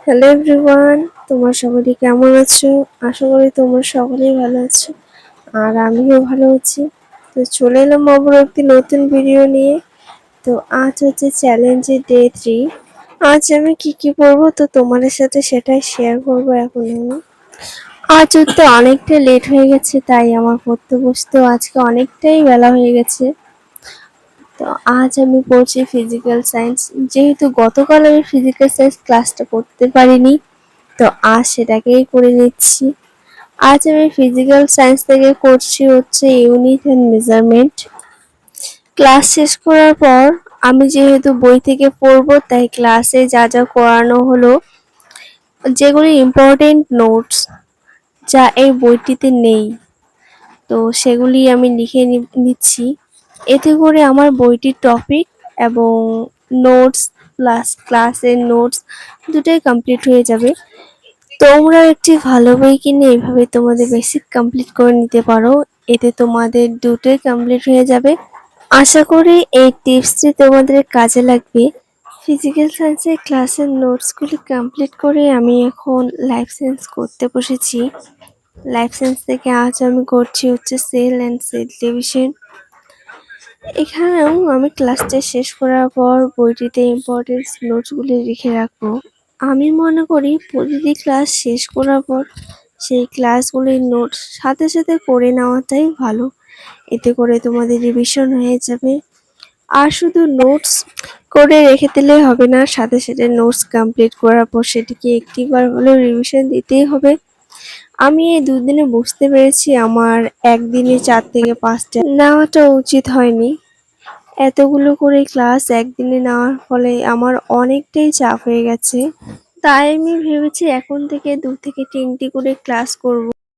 Hello everyone, তোমরা সকলে কেমন আছো? আশা করি তোমরা সকলেই ভালো আছো আর আমিও ভালো আছি। তো চলে এলাম আবার একটি নতুন ভিডিও নিয়ে। তো আজ হচ্ছে চ্যালেঞ্জের ডে 3। আজ আমি কি করবো তো তোমাদের সাথে সেটাই শেয়ার করবো এখন আমি। আজ তো অনেকটা লেট হয়ে গেছে, তাই আমার পড়তে বসতেও আজকে অনেকটাই বেলা হয়ে গেছে। তো আজ আমি পড়ছি ফিজিক্যাল সায়েন্স। যেহেতু গতকাল আমি ফিজিক্যাল সায়েন্স ক্লাসটা করতে পারিনি, তো আজ সেটাকেই করে নিচ্ছি। আজ আমি ফিজিক্যাল সায়েন্স থেকে করছি হচ্ছে ইউনিট অ্যান্ড মেজারমেন্ট। ক্লাস শেষ করার পর আমি যেহেতু বই থেকে পড়বো, তাই ক্লাসে যা যা করানো হলো, যেগুলি ইম্পর্টেন্ট নোটস যা এই বইটিতে নেই, তো সেগুলি আমি লিখে নিচ্ছি। এতে করে আমার বইটির টপিক এবং নোটস প্লাস ক্লাসের নোটস দুটোই কমপ্লিট হয়ে যাবে। তোমরা একটি ভালো বই কিনে এইভাবে তোমাদের বেসিক কমপ্লিট করে নিতে পারো, এতে তোমাদের দুটোই কমপ্লিট হয়ে যাবে। আশা করি এই টিপসটি তোমাদের কাজে লাগবে। ফিজিক্যাল সায়েন্সের ক্লাসের নোটসগুলি কমপ্লিট করে আমি এখন লাইফ সায়েন্স করতে বসেছি। লাইফ সায়েন্স থেকে আজ আমি করছি হচ্ছে সেল অ্যান্ড সেল ডিভিশন। এখানেও আমি ক্লাসটা শেষ করার পর বইটিতে ইম্পর্টেন্ট নোটসগুলি লিখে রাখবো। আমি মনে করি প্রতিটি ক্লাস শেষ করার পর সেই ক্লাসগুলির নোটস সাথে সাথে করে নেওয়াটাই ভালো। এতে করে তোমাদের রিভিশন হয়ে যাবে। আর শুধু নোটস করে রেখে দিলে হবে না, সাথে সাথে নোটস কমপ্লিট করার পর সেটিকে একটিবার হলেও রিভিশন দিতেই হবে। আমি এই দুদিনে বুঝতে পেরেছি আমার একদিনে 4 থেকে 5টা নেওয়াটা উচিত হয়নি। এতগুলো করে ক্লাস একদিনে নেওয়ার ফলে আমার অনেকটাই চাপ হয়ে গেছে। তাই আমি ভেবেছি এখন থেকে 2 থেকে 3টি করে ক্লাস করব।